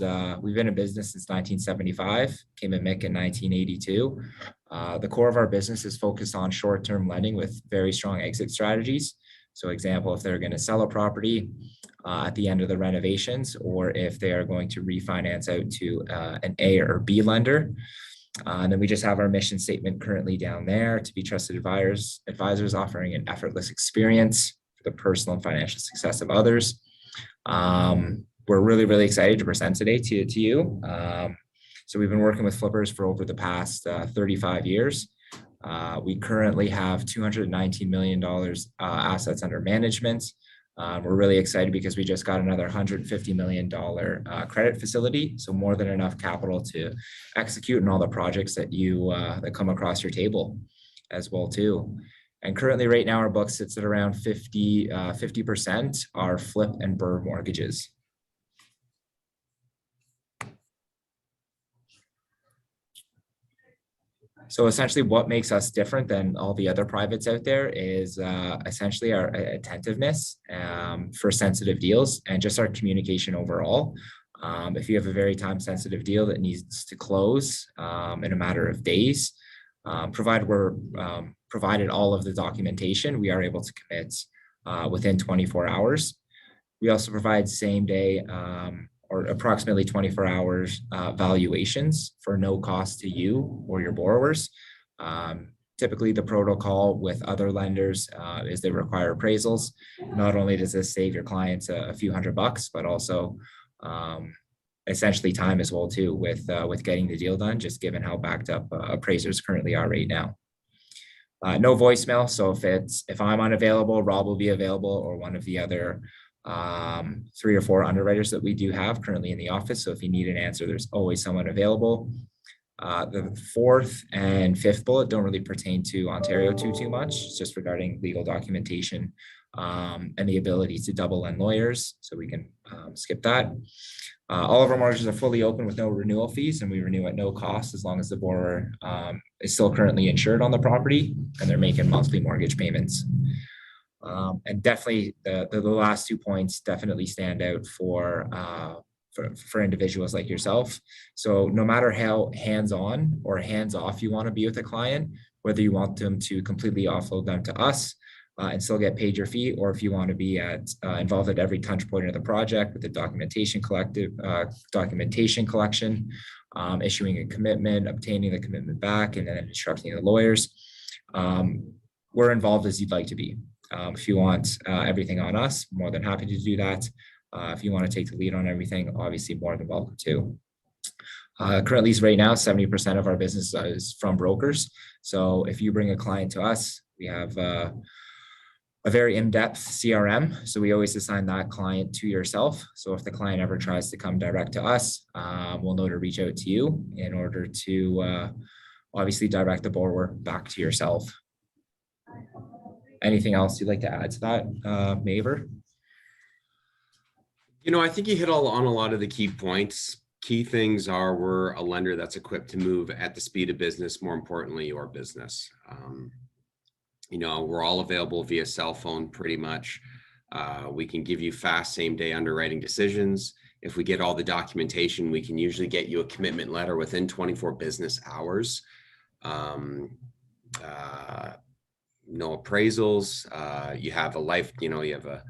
We've been in business since 1975, came in MIC in 1982. The core of our business is focused on short-term lending with very strong exit strategies. So example, if they're going to sell a property at the end of the renovations, or if they are going to refinance out to an A or B lender. And then we just have our mission statement currently down there: to be trusted advisors offering an effortless experience for the personal and financial success of others. We're really, really excited to present today to you. So we've been working with flippers for over the past 35 years. We currently have $219 million assets under management. We're really excited because we just got another $150 million credit facility. So more than enough capital to execute on all the projects that that come across your table as well too. And currently right now our book sits at around 50% are flip and BRRR mortgages. So essentially what makes us different than all the other privates out there is essentially our attentiveness for sensitive deals and just our communication overall. If you have a very time sensitive deal that needs to close in a matter of days, provided we're provided all of the documentation, we are able to commit within 24 hours. We also provide same day or approximately 24 hours valuations for no cost to you or your borrowers. Typically the protocol with other lenders is they require appraisals. Not only does this save your clients a few $100, but also essentially time as well too with getting the deal done, just given how backed up appraisers currently are right now. No voicemail. So if I'm unavailable, Rob will be available, or one of the other 3 or 4 underwriters that we do have currently in the office. So if you need an answer, there's always someone available. The 4th and 5th bullet don't really pertain to Ontario too much. It's just regarding legal documentation and the ability to double lend lawyers. So we can skip that. All of our mortgages are fully open with no renewal fees, and we renew at no cost as long as the borrower is still currently insured on the property and they're making monthly mortgage payments. And definitely the last 2 points definitely stand out for individuals like yourself. So no matter how hands-on or hands-off you want to be with a client, whether you want them to completely offload them to us and still get paid your fee, or if you want to be involved at every touch point of the project with the documentation collection, issuing a commitment, obtaining the commitment back, and then instructing the lawyers, we're involved as you'd like to be. If you want everything on us, more than happy to do that. If you want to take the lead on everything, obviously more than welcome to. Currently right now, 70% of our business is from brokers. So if you bring a client to us, we have a very in-depth CRM. So we always assign that client to yourself. So if the client ever tries to come direct to us, we'll know to reach out to you in order to obviously direct the borrower back to yourself. Anything else you'd like to add to that, Maver? I think you hit on a lot of the key points. Key things are we're a lender that's equipped to move at the speed of business, more importantly, your business. We're all available via cell phone pretty much. We can give you fast same-day underwriting decisions. If we get all the documentation, we can usually get you a commitment letter within 24 business hours. No appraisals. You have a life, you have a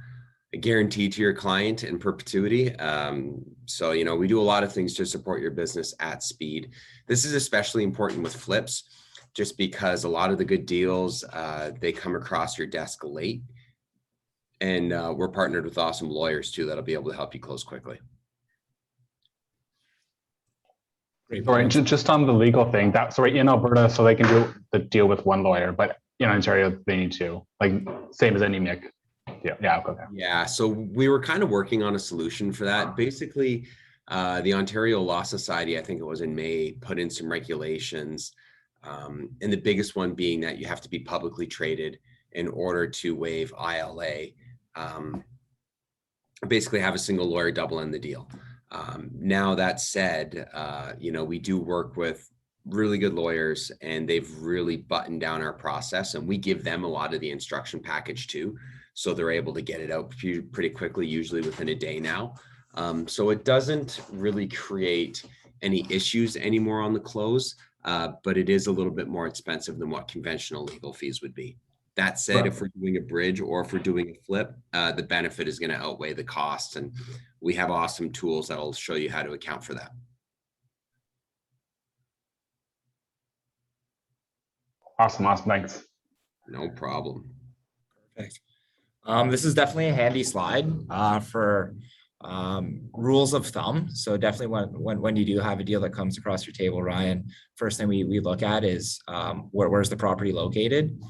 guarantee to your client in perpetuity. So, we do a lot of things to support your business at speed. This is especially important with flips, just because a lot of the good deals, they come across your desk late. And we're partnered with awesome lawyers too that'll be able to help you close quickly. Sorry, just on the legal thing, that's right in Alberta, so they can do the deal with one lawyer, but in Ontario, they need two, like same as any MIC. Yeah. Okay. Yeah. So we were kind of working on a solution for that. Basically, the Ontario Law Society, I think it was in May, put in some regulations. And the biggest one being that you have to be publicly traded in order to waive ILA. Basically have a single lawyer double in the deal. Now that said, we do work with really good lawyers, and they've really buttoned down our process, and we give them a lot of the instruction package too. So they're able to get it out pretty quickly, usually within a day now. So it doesn't really create any issues anymore on the close, but it is a little bit more expensive than what conventional legal fees would be. That said, if we're doing a bridge or if we're doing a flip, the benefit is going to outweigh the cost. And we have awesome tools that will show you how to account for that. Awesome. Thanks. No problem. Perfect. This is definitely a handy slide for rules of thumb. So definitely when you do have a deal that comes across your table, Ryan, first thing we look at is where's the property located.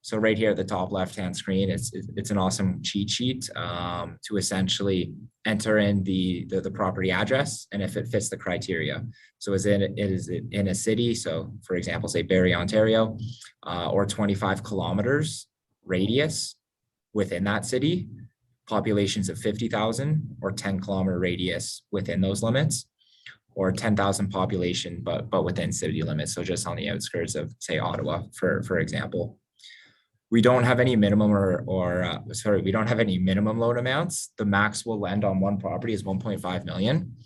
So right here at the top left-hand screen, it's an awesome cheat sheet to essentially enter in the property address and if it fits the criteria. So is it in a city? So for example, say Barrie, Ontario, or 25 kilometers radius within that city, populations of 50,000 or 10-kilometer radius within those limits, or 10,000 population, but within city limits. So just on the outskirts of, say, Ottawa, for example. We don't have any minimum we don't have any minimum loan amounts. The max we'll lend on one property is 1.5 million,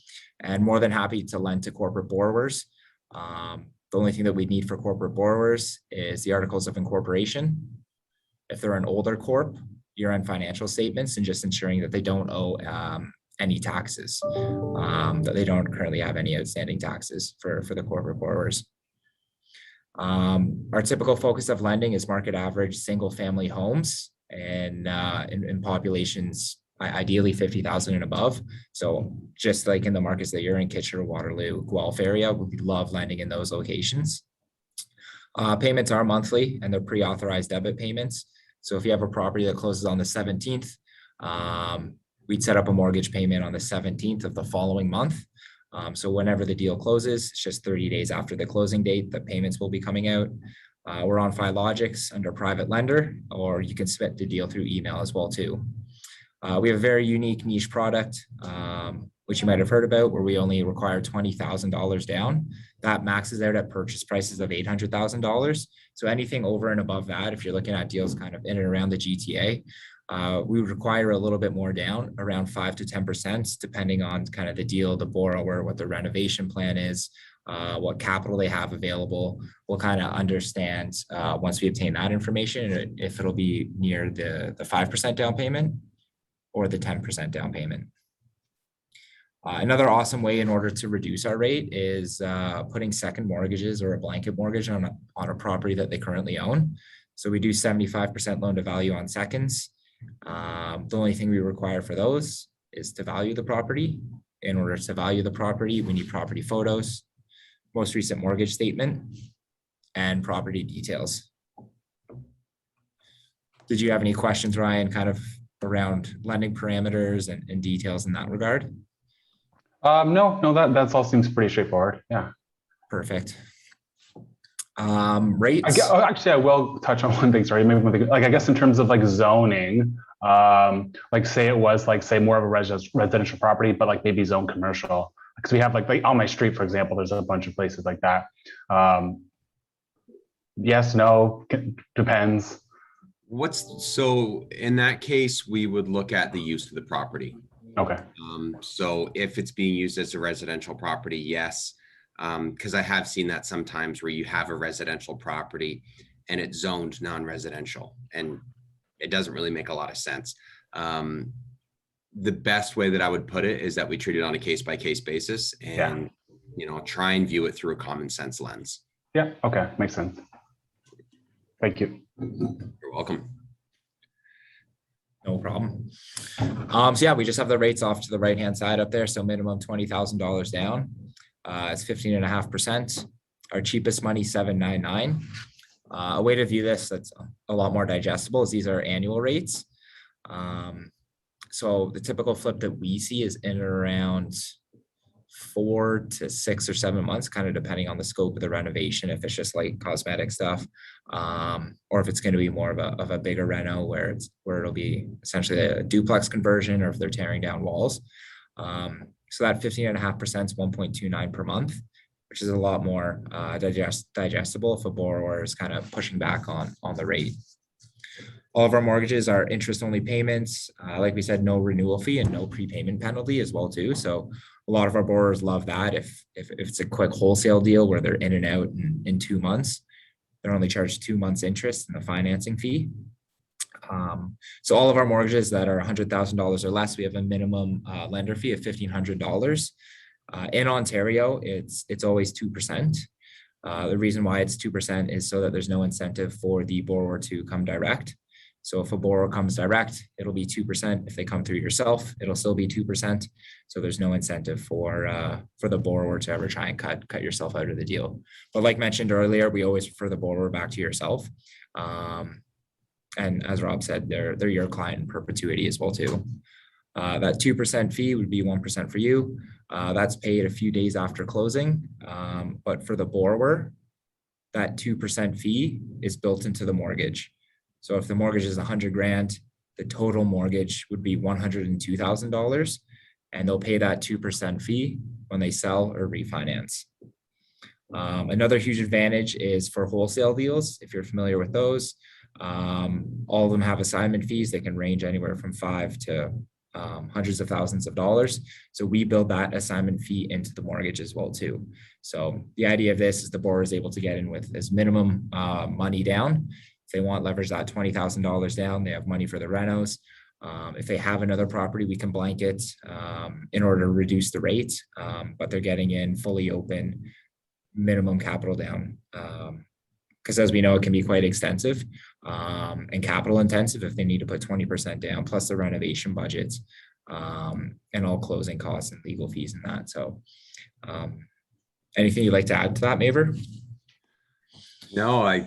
and more than happy to lend to corporate borrowers. The only thing that we need for corporate borrowers is the articles of incorporation. If they're an older corp, year-end financial statements, and just ensuring that they don't owe any taxes, that they don't currently have any outstanding taxes for the corporate borrowers. Our typical focus of lending is market average single family homes and in populations, ideally 50,000 and above. So just like in the markets that you're in, Kitchener, Waterloo, Guelph area, we love lending in those locations. Payments are monthly and they're pre-authorized debit payments. So if you have a property that closes on the 17th, we'd set up a mortgage payment on the 17th of the following month. So whenever the deal closes, it's just 30 days after the closing date, the payments will be coming out. We're on Filogix under private lender, or you can submit the deal through email as well too. We have a very unique niche product, which you might have heard about, where we only require $20,000 down. That maxes out at purchase prices of $800,000. So anything over and above that, if you're looking at deals kind of in and around the GTA, we would require a little bit more down, around 5 to 10%, depending on kind of the deal, the borrower, what the renovation plan is, what capital they have available. We'll kind of understand once we obtain that information, if it'll be near the 5% down payment or the 10% down payment. Another awesome way in order to reduce our rate is putting second mortgages or a blanket mortgage on a property that they currently own. So we do 75% loan to value on seconds. The only thing we require for those is to value the property. In order to value the property, we need property photos, most recent mortgage statement, and property details. Did you have any questions, Ryan, kind of around lending parameters and details in that regard? No, that all seems pretty straightforward. Yeah. Perfect. Rates. Actually, I will touch on one thing. Sorry, maybe one thing. Like I guess in terms of like zoning, like say it was like say more of a residential property, but like maybe zone commercial. Because we have like on my street, for example, there's a bunch of places like that. Yes, no, depends. So in that case, we would look at the use of the property. Okay. So if it's being used as a residential property, yes. Because I have seen that sometimes where you have a residential property and it's zoned non-residential, and it doesn't really make a lot of sense. The best way that I would put it is that we treat it on a case-by-case basis and try and view it through a common sense lens. Yeah. Okay. Makes sense. Thank you. You're welcome. No problem. So yeah, we just have the rates off to the right-hand side up there. So minimum $20,000 down. It's 15.5%. Our cheapest money, $799. A way to view this that's a lot more digestible is these are annual rates. So the typical flip that we see is in around 4 to 6 or 7 months, kind of depending on the scope of the renovation, if it's just like cosmetic stuff, or if it's going to be more of a bigger reno where it'll be essentially a duplex conversion, or if they're tearing down walls. So that 15.5% is 1.29 per month, which is a lot more digestible if a borrower is kind of pushing back on the rate. All of our mortgages are interest-only payments. Like we said, no renewal fee and no prepayment penalty as well too. So a lot of our borrowers love that. If it's a quick wholesale deal where they're in and out in 2 months, they're only charged 2 months interest and the financing fee. So all of our mortgages that are $100,000 or less, we have a minimum lender fee of $1,500. In Ontario, it's always 2%. The reason why it's 2% is so that there's no incentive for the borrower to come direct. So if a borrower comes direct, it'll be 2%. If they come through yourself, it'll still be 2%. So there's no incentive for the borrower to ever try and cut yourself out of the deal. But like mentioned earlier, we always refer the borrower back to yourself. And as Rob said, they're your client in perpetuity as well too. That 2% fee would be 1% for you. That's paid a few days after closing. But for the borrower, that 2% fee is built into the mortgage. So if the mortgage is 100 grand, the total mortgage would be $102,000, and they'll pay that 2% fee when they sell or refinance. Another huge advantage is for wholesale deals. If you're familiar with those, all of them have assignment fees. They can range anywhere from $5 to hundreds of thousands of dollars. So we build that assignment fee into the mortgage as well too. So the idea of this is the borrower is able to get in with as minimum money down. If they want leverage that $20,000 down, they have money for the renos. If they have another property, we can blanket in order to reduce the rate, but they're getting in fully open, minimum capital down. Because as we know, it can be quite extensive and capital intensive if they need to put 20% down, plus the renovation budgets and all closing costs and legal fees and that. So anything you'd like to add to that, Maver? No, I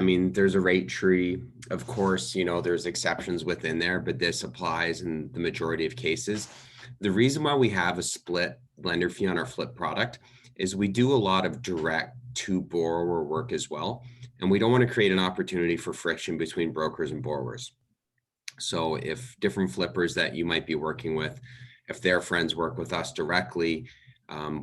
mean, there's a rate tree. Of course, there's exceptions within there, but this applies in the majority of cases. The reason why we have a split lender fee on our flip product is we do a lot of direct to borrower work as well. And we don't want to create an opportunity for friction between brokers and borrowers. So if different flippers that you might be working with, if their friends work with us directly,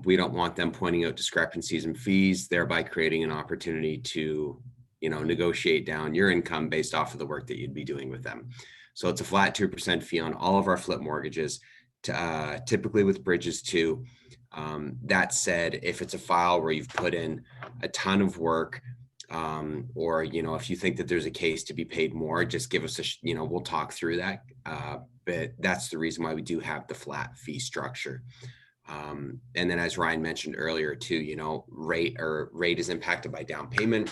we don't want them pointing out discrepancies in fees, thereby creating an opportunity to, negotiate down your income based off of the work that you'd be doing with them. So it's a flat 2% fee on all of our flip mortgages, typically with bridges too. That said, if it's a file where you've put in a ton of work, or, if you think that there's a case to be paid more, just give us we'll talk through that. But that's the reason why we do have the flat fee structure. And then as Ryan mentioned earlier too, rate is impacted by down payment,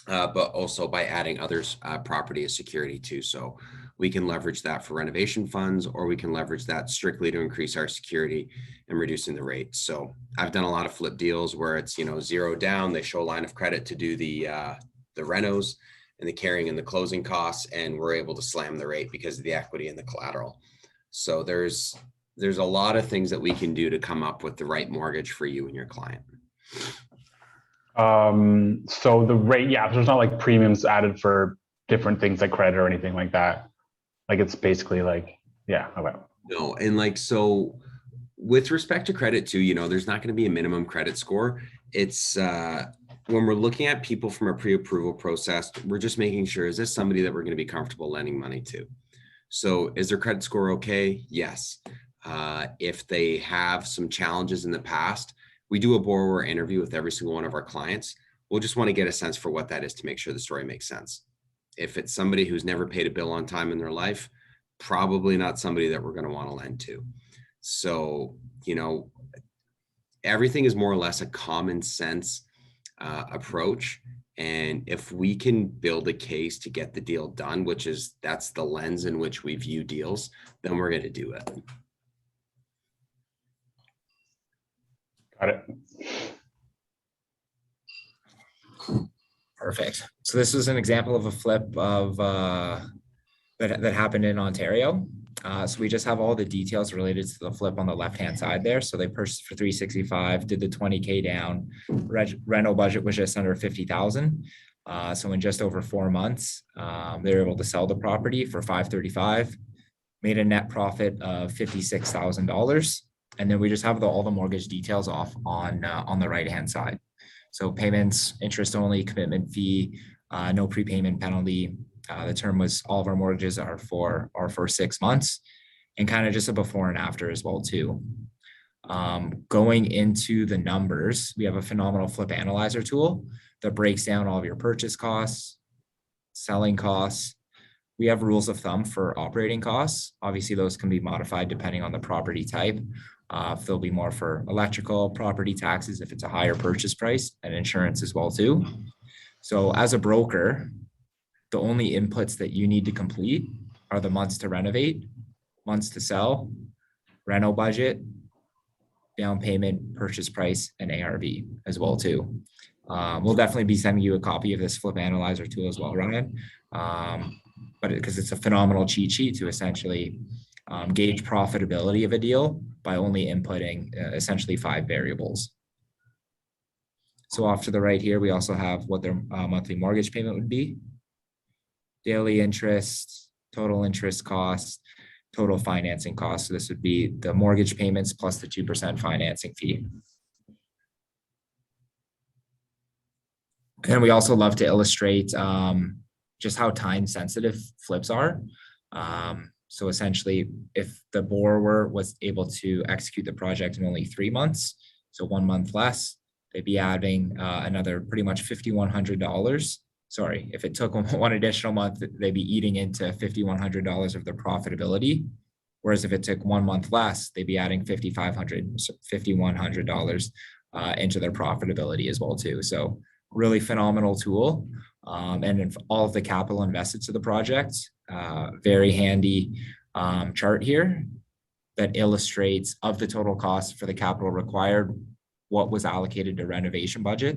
but also by adding others' property as security too. So we can leverage that for renovation funds, or we can leverage that strictly to increase our security and reducing the rate. So I've done a lot of flip deals where it's, zero down, they show a line of credit to do the renos and the carrying and the closing costs, and we're able to slam the rate because of the equity and the collateral. So there's a lot of things that we can do to come up with the right mortgage for you and your client. So the rate, there's not like premiums added for different things like credit or anything like that. Like it's basically like, okay. No, and so with respect to credit too, there's not going to be a minimum credit score. It's when we're looking at people from a pre-approval process, we're just making sure, is this somebody that we're going to be comfortable lending money to? So is their credit score okay? Yes. If they have some challenges in the past, we do a borrower interview with every single one of our clients. We'll just want to get a sense for what that is to make sure the story makes sense. If it's somebody who's never paid a bill on time in their life, probably not somebody that we're going to want to lend to. So, everything is more or less a common sense approach. And if we can build a case to get the deal done, that's the lens in which we view deals, then we're going to do it. Got it. Perfect. So this was an example of a flip of that happened in Ontario. So we just have all the details related to the flip on the left-hand side there. So they purchased for $365,000, did the $20K down. Rental budget was just under $50,000. So in just over 4 months, they were able to sell the property for $535,000, made a net profit of $56,000. And then we just have all the mortgage details off on the right-hand side. So payments, interest only, commitment fee, no prepayment penalty, The term was all of our mortgages are for 6 months, and kind of just a before and after as well too. Going into the numbers, we have a phenomenal flip analyzer tool that breaks down all of your purchase costs, selling costs. We have rules of thumb for operating costs. Obviously, those can be modified depending on the property type. If there'll be more for electrical, property taxes, if it's a higher purchase price, and insurance as well too. So as a broker, the only inputs that you need to complete are the months to renovate, months to sell, rental budget, down payment, purchase price, and ARV as well too. We'll definitely be sending you a copy of this flip analyzer tool as well, Ryan. But because it's a phenomenal cheat sheet to essentially gauge profitability of a deal by only inputting essentially 5 variables. So off to the right here, we also have what their monthly mortgage payment would be, daily interest, total interest cost, total financing cost. So this would be the mortgage payments plus the 2% financing fee. And we also love to illustrate just how time sensitive flips are. So essentially, if the borrower was able to execute the project in only 3 months, so 1 month less, they'd be adding another pretty much $5,100. Sorry, if it took one additional month, they'd be eating into $5,100 of their profitability. Whereas if it took 1 month less, they'd be adding $5,100 into their profitability as well too. So really phenomenal tool. And if all of the capital invested to the project, very handy chart here that illustrates of the total cost for the capital required, what was allocated to renovation budget,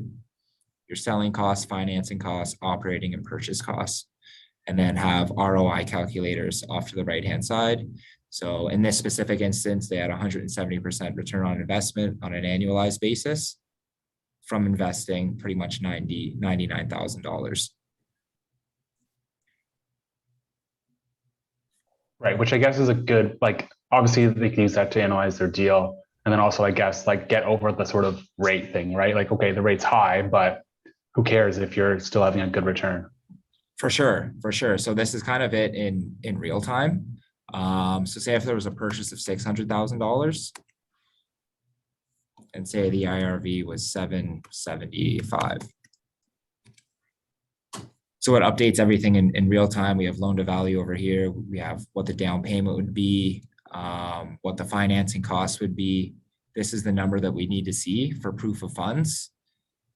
your selling costs, financing costs, operating and purchase costs, and then have ROI calculators off to the right-hand side. So in this specific instance, they had 170% return on investment on an annualized basis from investing pretty much $99,000. Right, which I guess is a good, like, obviously they can use that to analyze their deal. And then also, I guess, like, get over the sort of rate thing, right? Like, okay, the rate's high, but who cares if you're still having a good return? For sure, for sure. So this is kind of it in real time. So say if there was a purchase of $600,000 and say the IRV was 775. So it updates everything in real time. We have loan to value over here. We have what the down payment would be, what the financing costs would be. This is the number that we need to see for proof of funds.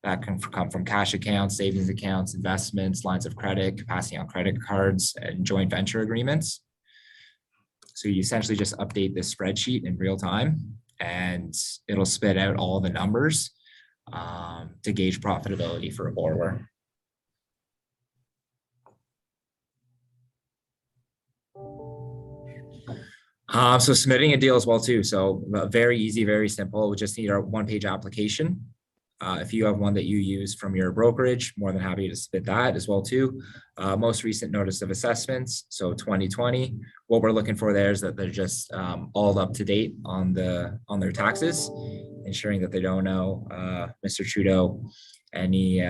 That can come from cash accounts, savings accounts, investments, lines of credit, capacity on credit cards, and joint venture agreements. So you essentially just update this spreadsheet in real time, and it'll spit out all the numbers to gauge profitability for a borrower. So submitting a deal as well too. So very easy, very simple. We just need our 1-page application. If you have one that you use from your brokerage, more than happy to submit that as well too. Most recent notice of assessments, so 2020. What we're looking for there is that they're just all up to date on their taxes, ensuring that they don't owe Mr. Trudeau any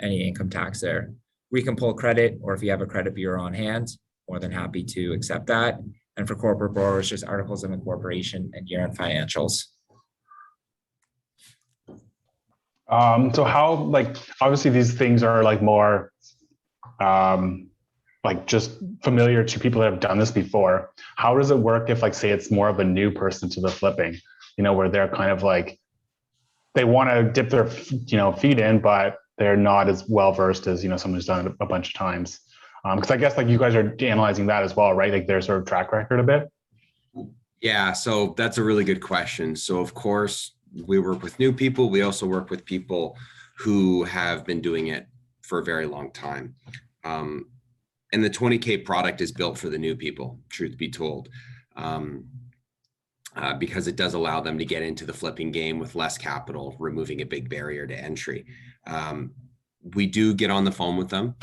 income tax there. We can pull credit, or if you have a credit bureau on hand, more than happy to accept that. And for corporate borrowers, just articles of incorporation and year-end financials. So how, like, obviously these things are like more like just familiar to people that have done this before. How does it work if, like, say it's more of a new person to the flipping, you know, where they're kind of like, they want to dip their, feet in, but they're not as well versed as, someone who's done it a bunch of times. Because I guess, like, you guys are analyzing that as well, right? Like their sort of track record a bit. Yeah, so that's a really good question. So of course, we work with new people. We also work with people who have been doing it for a very long time. And the 20K product is built for the new people, truth be told, because it does allow them to get into the flipping game with less capital, removing a big barrier to entry. We do get on the phone with them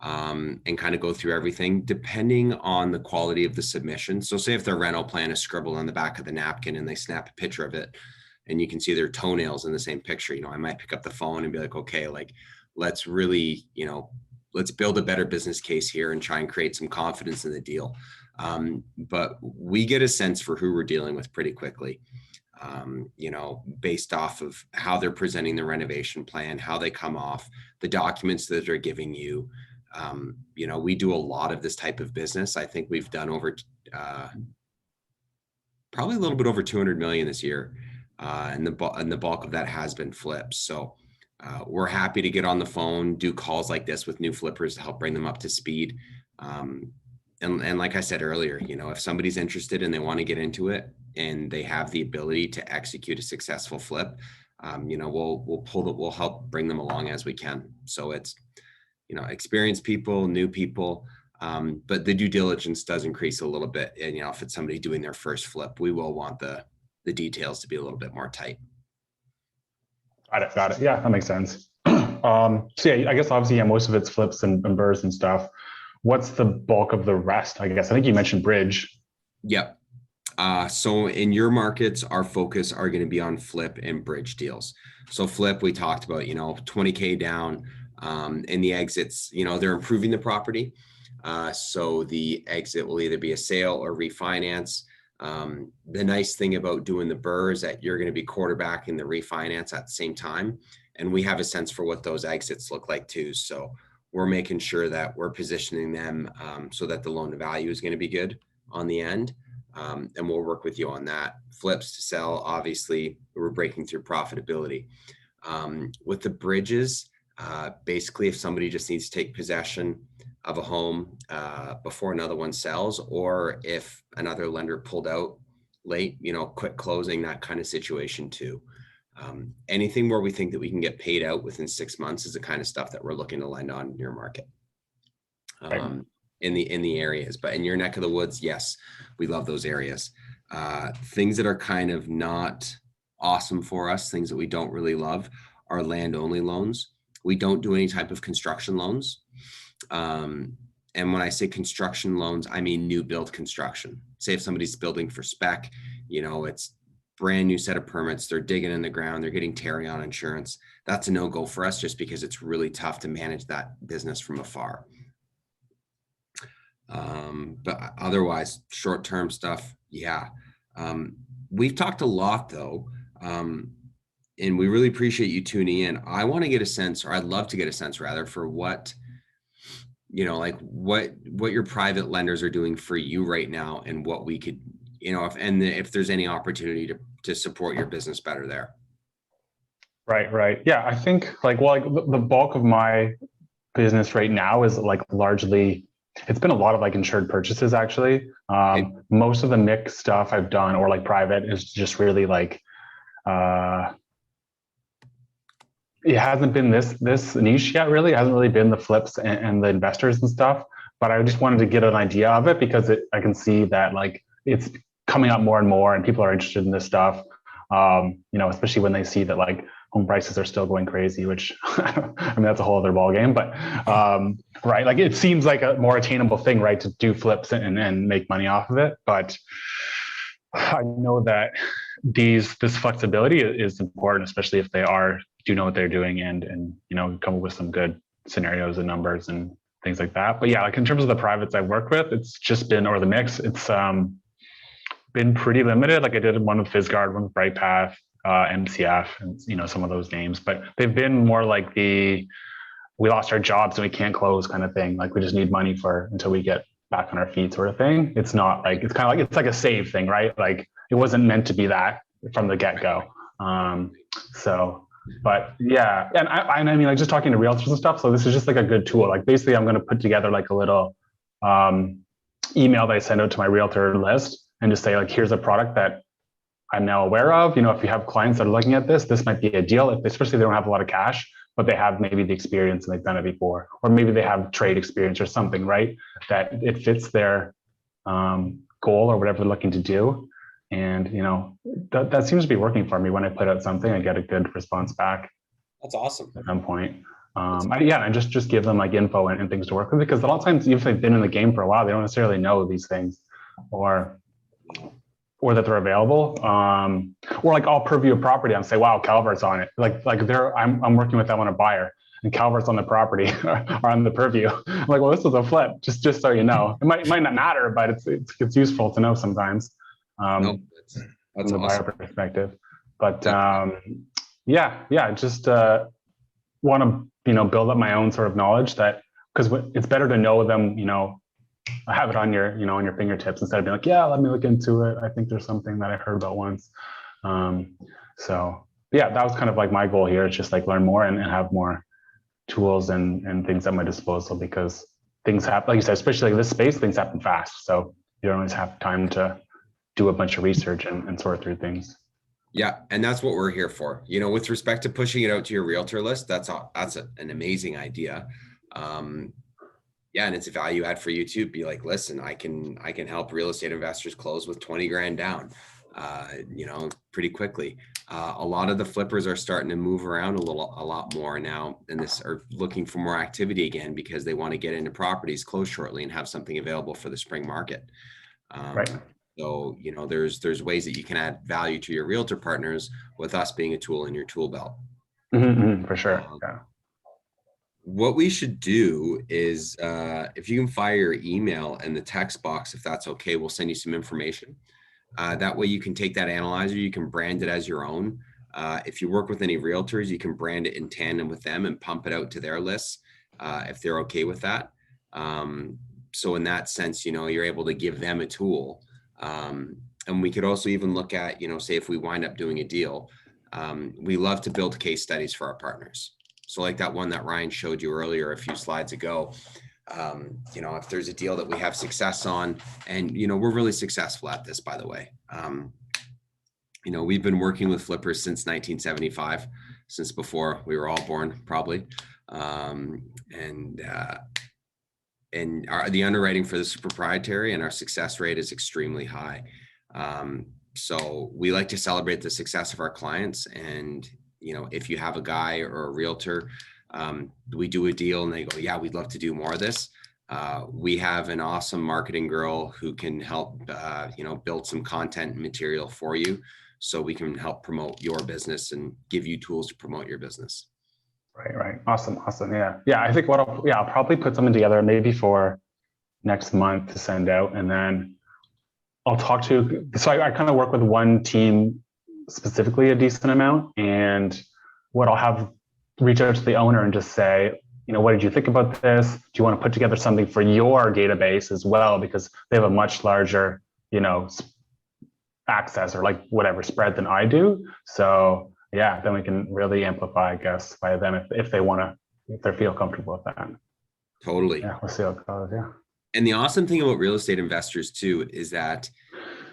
and kind of go through everything depending on the quality of the submission. So say if their rental plan is scribbled on the back of the napkin and they snap a picture of it and you can see their toenails in the same picture, I might pick up the phone and be like, okay, like, let's really, let's build a better business case here and try and create some confidence in the deal. But we get a sense for who we're dealing with pretty quickly, based off of how they're presenting the renovation plan, how they come off, the documents that they're giving you. We do a lot of this type of business. I think we've done over probably a little bit over 200 million this year. And the bulk of that has been flips. So we're happy to get on the phone, do calls like this with new flippers to help bring them up to speed. And like I said earlier, if somebody's interested and they want to get into it and they have the ability to execute a successful flip, we'll help bring them along as we can. So it's, experienced people, new people, but the due diligence does increase a little bit. And, if it's somebody doing their first flip, we will want the details to be a little bit more tight. Got it. Yeah, that makes sense. So yeah, I guess obviously, most of it's flips and BRRRRs and stuff. What's the bulk of the rest? I guess I think you mentioned bridge. Yep. So in your markets, our focus are going to be on flip and bridge deals. So flip, we talked about, 20K down, and the exits, they're improving the property. So the exit will either be a sale or refinance. The nice thing about doing the BRRRR is that you're going to be quarterbacking the refinance at the same time. And we have a sense for what those exits look like too. So we're making sure that we're positioning them so that the loan to value is going to be good on the end. And we'll work with you on that. Flips to sell, obviously, we're breaking through profitability. With the bridges, basically, if somebody just needs to take possession of a home before another one sells, or if another lender pulled out late, quick closing, that kind of situation too. Anything where we think that we can get paid out within 6 months is the kind of stuff that we're looking to lend on in your market. In the areas, but in your neck of the woods, yes, we love those areas. Things that are kind of not awesome for us, things that we don't really love, are land only loans. We don't do any type of construction loans. And when I say construction loans, I mean new build construction. Say if somebody's building for spec, it's brand new set of permits, they're digging in the ground, they're getting Terry on insurance. That's a no-go for us just because it's really tough to manage that business from afar. But otherwise, short-term stuff, yeah. We've talked a lot though, and we really appreciate you tuning in. I want to get a sense, or I'd love to get a sense rather, for what, what your private lenders are doing for you right now, and what we could, if there's any opportunity to support your business better there. Right. Yeah, I think the bulk of my business right now is largely, it's been a lot of insured purchases actually. Most of the mixed stuff I've done, or private, is just really it hasn't been this niche yet, really. It hasn't really been the flips and the investors and stuff, but I just wanted to get an idea of it because I can see that it's coming up more and more and people are interested in this stuff. Especially when they see that home prices are still going crazy, which I mean, that's a whole other ballgame, but right. It seems like a more attainable thing, right, to do flips and make money off of it. But I know that this flexibility is important, especially if they do know what they're doing and come up with some good scenarios and numbers and things like that. But yeah, in terms of the privates I've worked with, it's just been, or the mix, it's been pretty limited. I did one with Fisgard, one with Brightpath, MCF, and some of those names, but they've been more we lost our jobs and we can't close kind of thing. We just need money until we get back on our feet sort of thing. It's not it's kind of it's a save thing, right? It wasn't meant to be that from the get-go. But yeah, and I mean, just talking to realtors and stuff. So this is just a good tool. Basically I'm going to put together a little email that I send out to my realtor list and just say here's a product that I'm now aware of. If you have clients that are looking at this might be a deal, especially if they don't have a lot of cash, but they have maybe the experience and they've done it before, or maybe they have trade experience or something, right? That it fits their goal or whatever they're looking to do. And, that seems to be working for me. When I put out something, I get a good response back. That's awesome. At some point. I just give them info and things to work with, because a lot of times, even if they've been in the game for a while, they don't necessarily know these things or that they're available. Or I'll preview a property and say, wow, Calvert's on it. I'm working with them on a buyer. and Calvert's on the property or on the purview. I'm like, well, this is a flip, just so you know. It might not matter, but it's useful to know sometimes No, from that's the buyer awesome. perspective. But just want to build up my own sort of knowledge, that because it's better to know them, have it on your on your fingertips, instead of being like, yeah, let me look into it, I think there's something that I heard about once. So yeah, that was kind of like my goal here. It's just like learn more and have more tools and things at my disposal, because things happen, like you said, especially like this space, things happen fast, so you don't always have time to do a bunch of research and sort through things. Yeah, and that's what we're here for. With respect to pushing it out to your realtor list, that's an amazing idea. Yeah, and it's a value add for you too. Be like, listen, I can help real estate investors close with 20 grand down, pretty quickly. A lot of the flippers are starting to move around a lot more now, and are looking for more activity again, because they want to get into properties, close shortly, and have something available for the spring market. Right. So, there's ways that you can add value to your realtor partners with us being a tool in your tool belt. For sure. Yeah. What we should do is, if you can fire your email in the text box, if that's okay, we'll send you some information. That way you can take that analyzer, you can brand it as your own. If you work with any realtors, you can brand it in tandem with them and pump it out to their lists, if they're okay with that. So in that sense, you're able to give them a tool. And we could also even look at, say if we wind up doing a deal, we love to build case studies for our partners. So like that one that Ryan showed you earlier a few slides ago, if there's a deal that we have success on, and, we're really successful at this, by the way. We've been working with flippers since 1975, since before we were all born, probably. The underwriting for this is proprietary, and our success rate is extremely high. So we like to celebrate the success of our clients. And, if you have a guy or a realtor, we do a deal and they go, yeah, we'd love to do more of this. We have an awesome marketing girl who can help, build some content and material for you, so we can help promote your business and give you tools to promote your business. Right. Awesome. Yeah. I think I'll probably put something together maybe for next month to send out, and then I'll talk to. So I kind of work with one team specifically a decent amount, and what I'll have reach out to the owner and just say, what did you think about this? Do you want to put together something for your database as well, because they have a much larger, access or like whatever spread than I do. So yeah, then we can really amplify, I guess, by them if they feel comfortable with that. Totally. Yeah, we'll see how it goes. Yeah. And the awesome thing about real estate investors too is that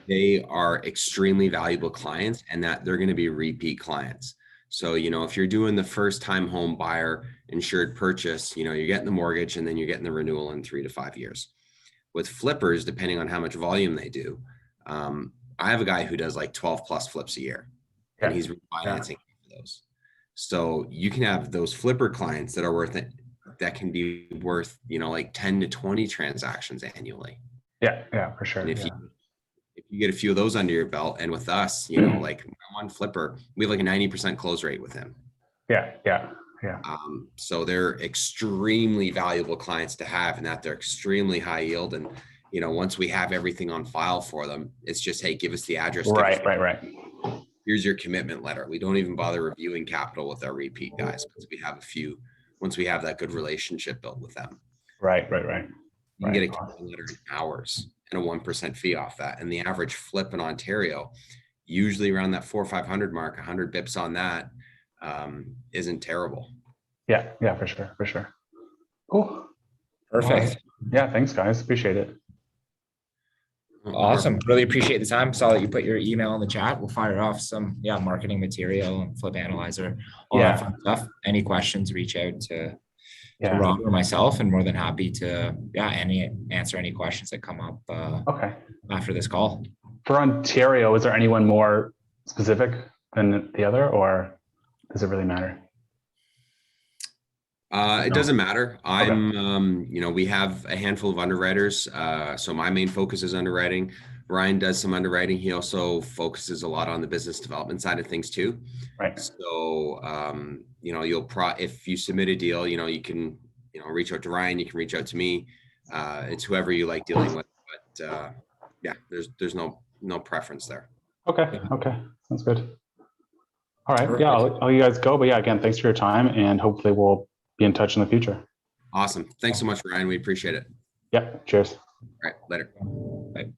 they are extremely valuable clients, and that they're going to be repeat clients. So, if you're doing the first time home buyer insured purchase, you're getting the mortgage and then you're getting the renewal in 3 to 5 years. With flippers, depending on how much volume they do, I have a guy who does like 12 plus flips a year, and he's refinancing those. So you can have those flipper clients that are worth it, that can be worth, like 10 to 20 transactions annually. Yeah, for sure. And if you get a few of those under your belt, and with us, like one flipper, we have like a 90% close rate with him. Yeah. So they're extremely valuable clients to have, and that they're extremely high yield. And, once we have everything on file for them, it's just, hey, give us the address. Right. Here's your commitment letter. We don't even bother reviewing capital with our repeat guys, because once we have that good relationship built with them. Right. You can get a commitment letter in hours and a 1% fee off that. And the average flip in Ontario, usually around that 400 or 500 mark, 100 bips on that, isn't terrible. Yeah, for sure. Cool. Perfect. Right. Yeah, thanks guys. Appreciate it. Awesome. Really appreciate the time. Saw that you put your email in the chat. We'll fire off some marketing material and flip analyzer, all that fun stuff. Any questions, reach out to Rob or myself, and more than happy to answer any questions that come up after this call. For Ontario, is there anyone more specific than the other, or does it really matter? It doesn't matter. We have a handful of underwriters. So my main focus is underwriting. Ryan does some underwriting. He also focuses a lot on the business development side of things too. Right. So, if you submit a deal, you can, reach out to Ryan, you can reach out to me. It's whoever you like dealing with, but yeah, there's no preference there. Okay. Okay. Sounds good. All right. Perfect. Yeah. I'll let you guys go. But yeah, again, thanks for your time, and hopefully we'll be in touch in the future. Awesome. Thanks so much, Ryan. We appreciate it. Yep. Cheers. All right. Later. Bye.